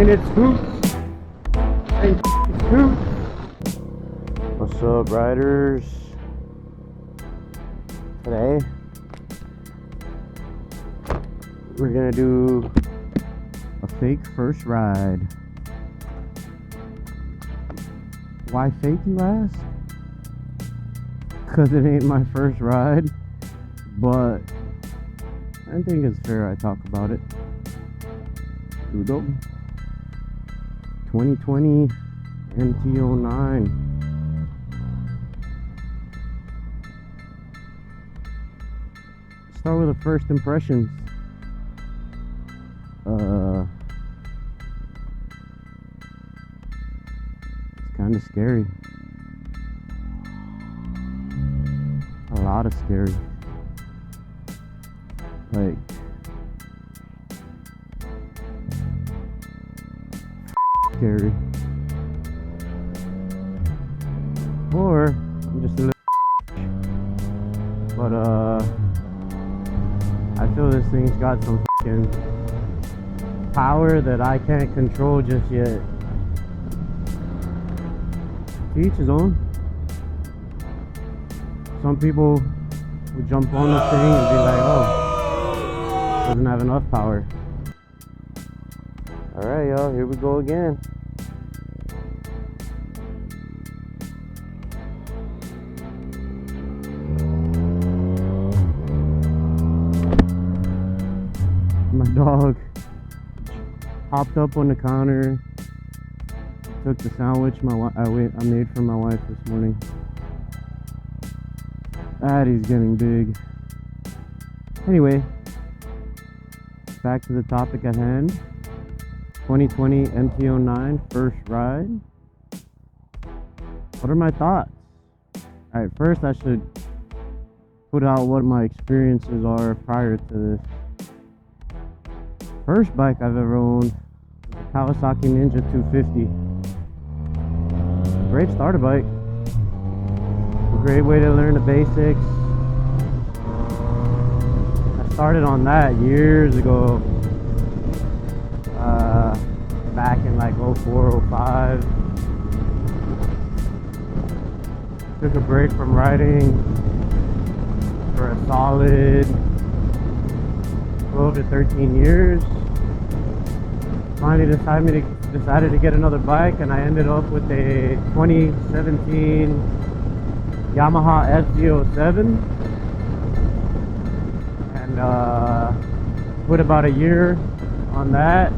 it's hoops. Hey, it's hoops. What's up, riders? Today, we're gonna do a fake first ride. Why fake, you ask? Because it ain't my first ride, but I think it's fair I talk about it. Here we go. 2020 MT-09. Start with the first impressions. It's kind of scary. A lot of scary. Like, scary. Or I'm just a little, but I feel this thing's got some fucking power that I can't control just yet. To each his own. Some people would jump on this thing and be like, oh, doesn't have enough power. Alright, y'all, here we go again. My dog hopped up on the counter, took the sandwich I made for my wife this morning. He's getting big. Anyway, back to the topic at hand. 2020 MT-09 first ride. What are my thoughts? Alright, first I should put out what my experiences are prior to this. First bike I've ever owned, Kawasaki Ninja 250. Great starter bike. A great way to learn the basics. I started on that years ago. Back in like 04, 05. Took a break from riding for a solid 12 to 13 years. Finally decided to get another bike, and I ended up with a 2017 Yamaha MT-07, and put about a year on that,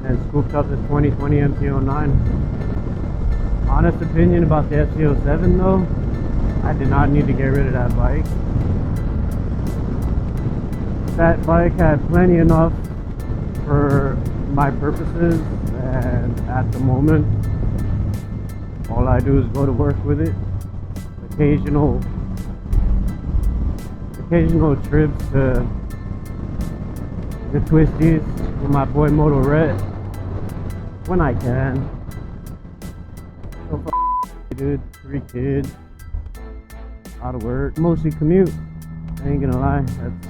and scooped up this 2020 MT-09. Honest opinion about the MT-07 though, I did not need to get rid of that bike. That bike had plenty enough for my purposes, and at the moment all I do is go to work with it. Occasional trips to the twisties with my boy Moto Red when I can. So dude, 3 kids, out of work, mostly commute. I ain't gonna lie, that's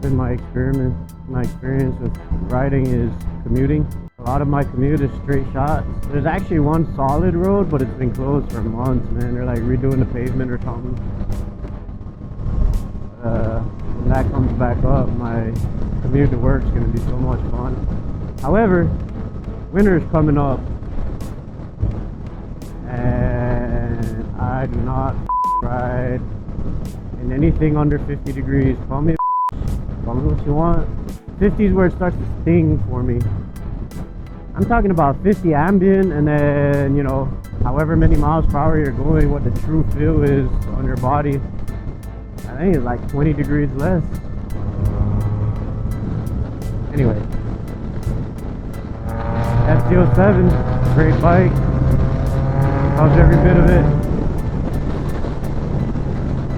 been my experiment. My experience with riding is commuting. A lot of my commute is straight shots. There's actually one solid road, but it's been closed for months, man. They're like redoing the pavement or something. When that comes back up, my commute to work is gonna be so much fun. However, winter's coming up, and I do not ride in anything under 50 degrees. Call me what you want. 50 is where it starts to sting for me. I'm talking about 50 ambient, and then, you know, however many miles per hour you're going, what the true feel is on your body. I think it's like 20 degrees less. Anyway, MT-07, great bike. Loves every bit of it.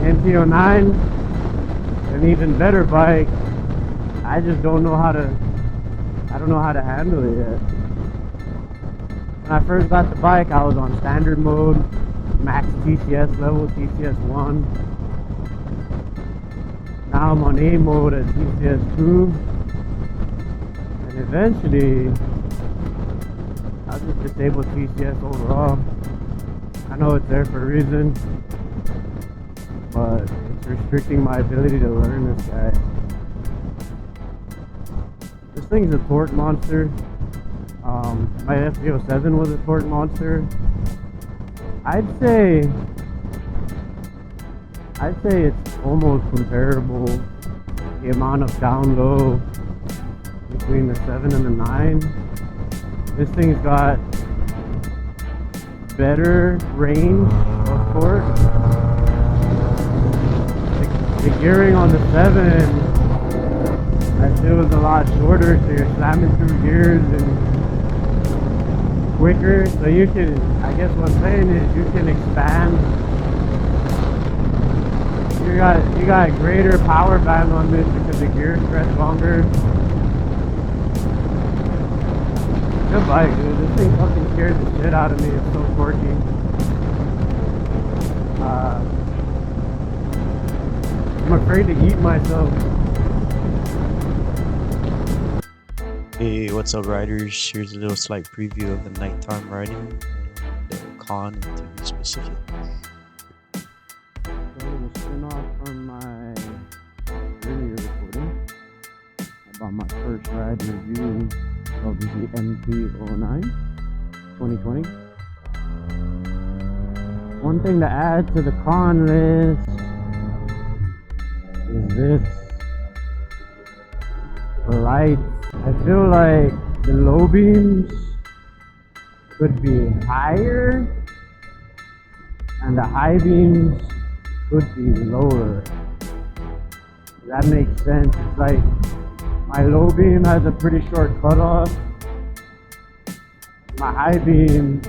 MT-09, an even better bike. I just don't know how to handle it yet. When I first got the bike, I was on standard mode, max TCS level, TCS1. Now I'm on A mode at TCS2. And eventually, I'll just disable TCS overall. I know it's there for a reason, but it's restricting my ability to learn this guy. This thing's a torque monster. My FD07 was a torque monster. I'd say it's almost comparable. The amount of down low between the 7 and the 9. This thing's got better range of torque. The gearing on the 7, I feel, is a lot shorter, so you're slamming through gears and quicker. So you can, I guess what I'm saying is, you can expand. You got greater power band on this because the gears stretch longer. Good bike, dude. This thing fucking scares the shit out of me. It's so quirky. I'm afraid to eat myself. Hey, what's up, riders? Here's a little slight preview of the nighttime riding and the con, to be specific. So I'm gonna spin off from my earlier recording about my first ride review of the MT-09 2020. One thing to add to the con list is this: the lights. I feel like the low beams could be higher and the high beams could be lower. That makes sense. It's like my low beam has a pretty short cutoff. My high beam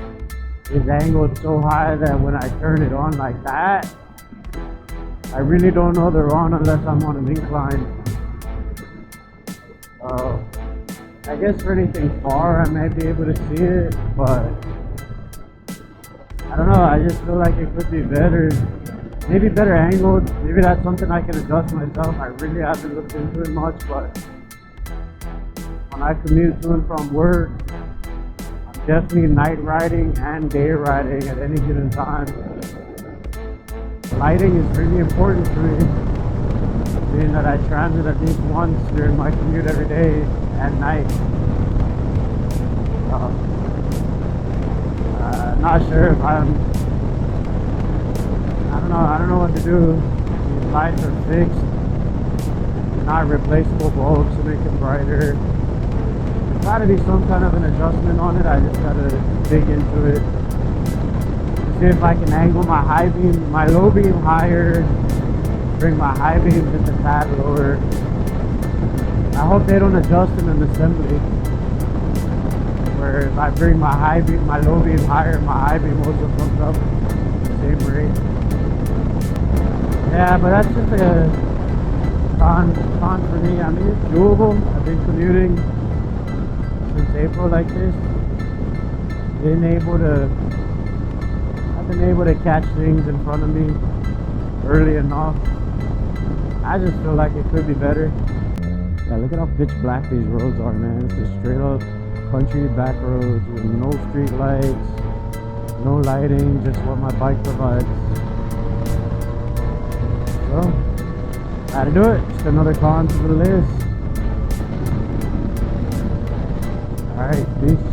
is angled so high that when I turn it on like that, I really don't know they're on unless I'm on an incline. I guess for anything far I might be able to see it, but I don't know, I just feel like it could be better. Maybe better angled. Maybe that's something I can adjust myself. I really haven't looked into it much, but when I commute to and from work, I'm definitely night riding and day riding at any given time. Lighting is really important to me, being that I transit at least once during my commute every day at night. Not sure if I don't know what to do. These lights are fixed. They're not replaceable bulbs to make them brighter. There's gotta be some kind of an adjustment on it. I just gotta dig into it. See if I can angle my high beam, my low beam higher, bring my high beams just a tad lower. I hope they don't adjust in an assembly, where if I bring my high beam, my low beam higher, my high beam also comes up at the same rate. Yeah, but that's just a con for me. I mean, it's doable. I've been commuting since April like this. I've been able to catch things in front of me early enough. I just feel like it could be better. Yeah, look at how pitch black these roads are, man. It's just straight up country back roads with no street lights, no lighting, just what my bike provides. So, how to do it. Just another con to the list. Alright, peace.